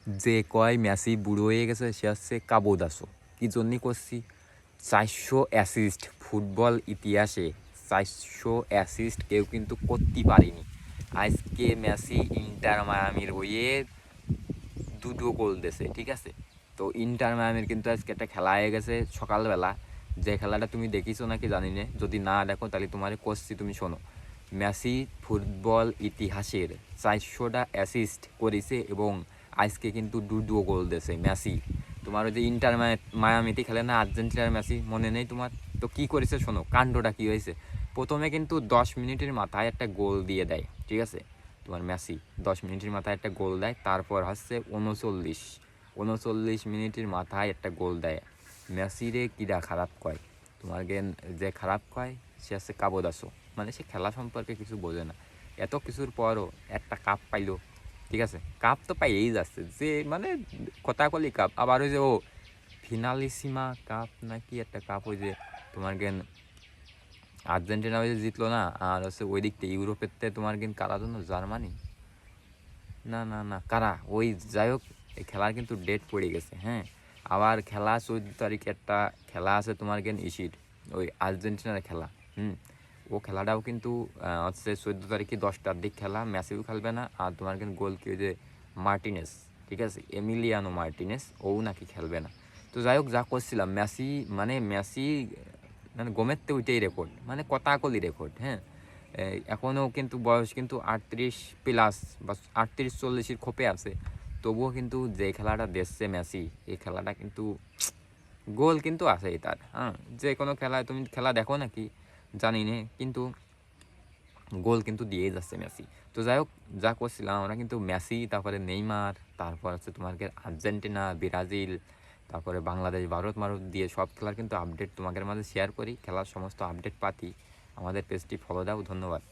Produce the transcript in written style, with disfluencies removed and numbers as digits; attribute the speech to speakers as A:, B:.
A: যে কয় মেসি বুড়ো হয়ে গেছে সে হচ্ছে কাবো দাসো। কী জন্যই করছি, 400 অ্যাসিস্ট ফুটবল ইতিহাসে 400 অ্যাসিস্ট কেউ কিন্তু করতে পারেনি। আজকে মেসি ইন্টার মায়ামির হয়ে দুটো গোল দিয়েছে, ঠিক আছে। তো ইন্টার মায়ামির কিন্তু আজকে একটা খেলা হয়ে গেছে সকালবেলা, যে খেলাটা তুমি দেখিছো নাকি জানি না, যদি না দেখো তাহলে তোমার কোশ্চি তুমি শোনো। মেসি ফুটবল ইতিহাসের 400টা অ্যাসিস্ট করেছে এবং আজকে কিন্তু দুটো গোল দিয়েছে মেসি। তোমার ওই যে ইন্টার মায়ামিতে খেলে না আর্জেন্টিনার মেসি, মনে নেই তোমার? তো কী করেছে শোনো, কাণ্ডটা কী হয়েছে। প্রথমে কিন্তু 10 মিনিটের মাথায় একটা গোল দিয়ে দেয়, ঠিক আছে। তোমার মেসি 10 মিনিটের মাথায় একটা গোল দেয়, তারপর হচ্ছে 39 মিনিটের মাথায় একটা গোল দেয়। মেসিরে কিরা খারাপ কয়, তোমার গেন যে খারাপ কয় সে হচ্ছে কাবোদাসো, মানে সে খেলা সম্পর্কে কিছু বোঝে না। এত কিছুর পরও একটা কাপ পাইলো, ঠিক আছে। কাপ তো পাইয়েই যাচ্ছে, যে মানে কথাকলি কাপ। আবার ওই যে ও ফিনালিসিমা কাপ নাকি একটা কাপ, ওই যে তোমার গেন আর্জেন্টিনা ওই যে জিতলো না, আর হচ্ছে ওই দিক থেকে ইউরোপের তোমার কিন্তু কারা জন্য, জার্মানি না না না কারা ওই, যাই হোক এই খেলার কিন্তু ডেট পড়ে গেছে, হ্যাঁ। আবার খেলা 14 তারিখে একটা খেলা আছে তোমার গেন ইসির, ওই আর্জেন্টিনার খেলা। ও খেলাটাও কিন্তু হচ্ছে 14 তারিখে 10টার দিক খেলা, মেসিও খেলবে না। আর তোমার কিন্তু গোল কি ওই যে মার্টিনেস, ঠিক আছে, এমিলিয়ানো মার্টিনেস, ও নাকি খেলবে না। তো যাই হোক, যা করছিলাম, মেসি মানে গোমেরতে ওইটাই রেকর্ড, মানে কথাকলি রেকর্ড, হ্যাঁ। এখনও কিন্তু বয়স কিন্তু 38 প্লাস বা 38-40-এর খোপে আছে, তবুও কিন্তু যে খেলাটা দেখছে মেসি, এই খেলাটা কিন্তু গোল কিন্তু আছেই তার, হ্যাঁ। যে কোনো খেলায়, তুমি খেলা দেখো নাকি জানি না, কিন্তু গোল কিন্তু দিয়েই যাচ্ছে মেসি। তো যাই হোক, যা করছিলাম আমরা কিন্তু মেসি, তারপরে নেইমার, তারপর হচ্ছে তোমার আর্জেন্টিনা, ব্রাজিল, তারপরে বাংলাদেশ, ভারত দিয়ে সব খেলার কিন্তু আপডেট তোমাদের মাঝে শেয়ার করি। খেলার সমস্ত আপডেট পাতি আমাদের পেজটি ফলো দাও। ধন্যবাদ।